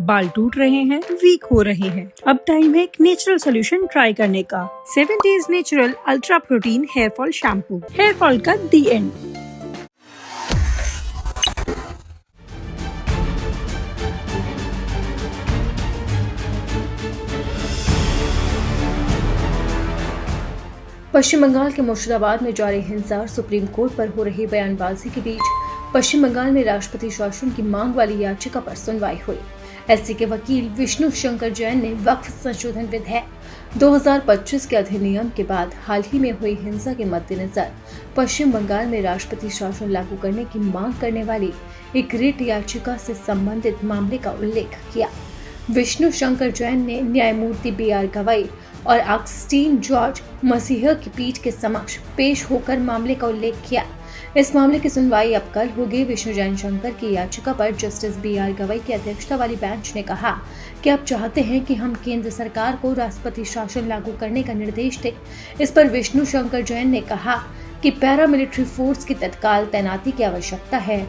बाल टूट रहे हैं, वीक हो रहे हैं। अब टाइम है एक नेचुरल सोल्यूशन ट्राई करने का। 7 Days natural ultra protein hair fall shampoo. Hair fall का दी एंड। पश्चिम बंगाल के मुर्शिदाबाद में जारी हिंसा और सुप्रीम कोर्ट पर हो रही बयानबाजी के बीच पश्चिम बंगाल में राष्ट्रपति शासन की मांग वाली याचिका पर सुनवाई हुई। एससी के वकील विष्णु शंकर जैन ने वक्फ संशोधन विधेयक 2025 के अधिनियम के बाद हाल ही में हुई हिंसा के मद्देनजर पश्चिम बंगाल में राष्ट्रपति शासन लागू करने की मांग करने वाली एक रिट याचिका से संबंधित मामले का उल्लेख किया। विष्णु शंकर जैन ने न्यायमूर्ति BR गवई और ऑगस्टीन जॉर्ज मसीह की पीठ के समक्ष पेश होकर मामले का उल्लेख किया। इस मामले की सुनवाई अब कल होगी। विष्णु जैन शंकर की याचिका पर जस्टिस BR गवई की अध्यक्षता वाली बेंच ने कहा कि आप चाहते हैं कि हम केंद्र सरकार को राष्ट्रपति शासन लागू करने का निर्देश दें। इस पर विष्णु शंकर जैन ने कहा कि पैरामिलिट्री फोर्स की तत्काल तैनाती की आवश्यकता है।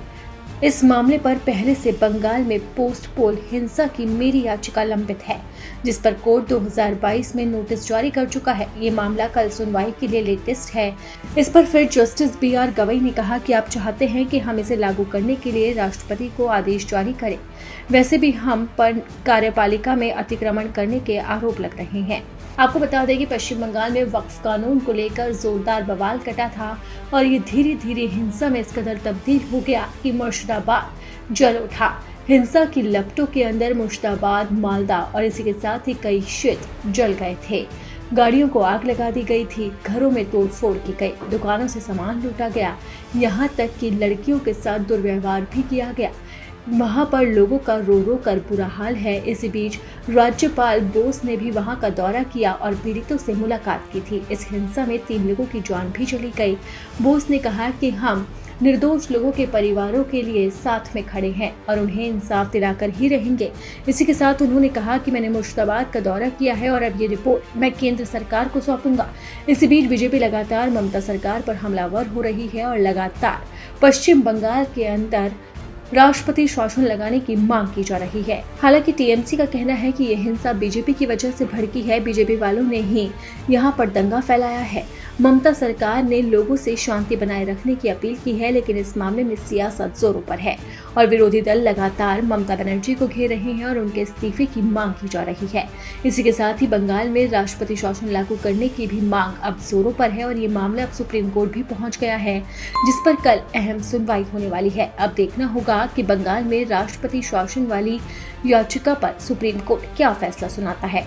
इस मामले पर पहले से बंगाल में पोस्ट पोल हिंसा की मेरी याचिका लंबित है, जिस पर कोर्ट 2022 में नोटिस जारी कर चुका है। ये मामला कल सुनवाई के लिए लेटेस्ट है। इस पर फिर जस्टिस BR गवई ने कहा कि आप चाहते हैं कि हम इसे लागू करने के लिए राष्ट्रपति को आदेश जारी करें। वैसे भी हम पर कार्यपालिका में अतिक्रमण करने के आरोप लग रहे हैं। आपको बता दें कि पश्चिम बंगाल में वक्फ कानून को लेकर जोरदार बवाल कटा था और ये धीरे धीरे हिंसा में इस कदर तब्दील हो गया कि मुर्शिदाबाद जल उठा। हिंसा की लपटों के अंदर मुर्शिदाबाद, मालदा और इसी के साथ ही कई क्षेत्र जल गए थे। गाड़ियों को आग लगा दी गई थी, घरों में तोड़फोड़ की गई, दुकानों से सामान लूटा गया, यहाँ तक कि लड़कियों के साथ दुर्व्यवहार भी किया गया। वहां पर लोगों का रो रो कर बुरा हाल है। इसी बीच राज्यपाल बोस ने भी वहां का दौरा किया और पीड़ितों से मुलाकात की थी। इस हिंसा में 3 लोगों की जान भी चली गई। बोस ने कहा कि हम निर्दोष लोगों के परिवारों के लिए साथ में खड़े हैं और उन्हें इंसाफ दिलाकर ही रहेंगे। इसी के साथ उन्होंने कहा कि मैंने मुर्शिदाबाद का दौरा किया है और अब ये रिपोर्ट मैं केंद्र सरकार को सौंपूंगा। इसी बीच बीजेपी लगातार ममता सरकार पर हमलावर हो रही है और लगातार पश्चिम बंगाल के अंदर राष्ट्रपति शासन लगाने की मांग की जा रही है। हालांकि TMC का कहना है कि यह हिंसा बीजेपी की वजह से भड़की है। बीजेपी वालों ने ही यहां पर दंगा फैलाया है। ममता सरकार ने लोगों से शांति बनाए रखने की अपील की है, लेकिन इस मामले में सियासत जोरों पर है और विरोधी दल लगातार ममता बनर्जी को घेर रहे हैं और उनके इस्तीफे की मांग की जा रही है। इसी के साथ ही बंगाल में राष्ट्रपति शासन लागू करने की भी मांग अब जोरों पर है और ये मामला अब सुप्रीम कोर्ट भी पहुंच गया है, जिस पर कल अहम सुनवाई होने वाली है। अब देखना होगा कि बंगाल में राष्ट्रपति शासन वाली याचिका पर सुप्रीम कोर्ट क्या फैसला सुनाता है।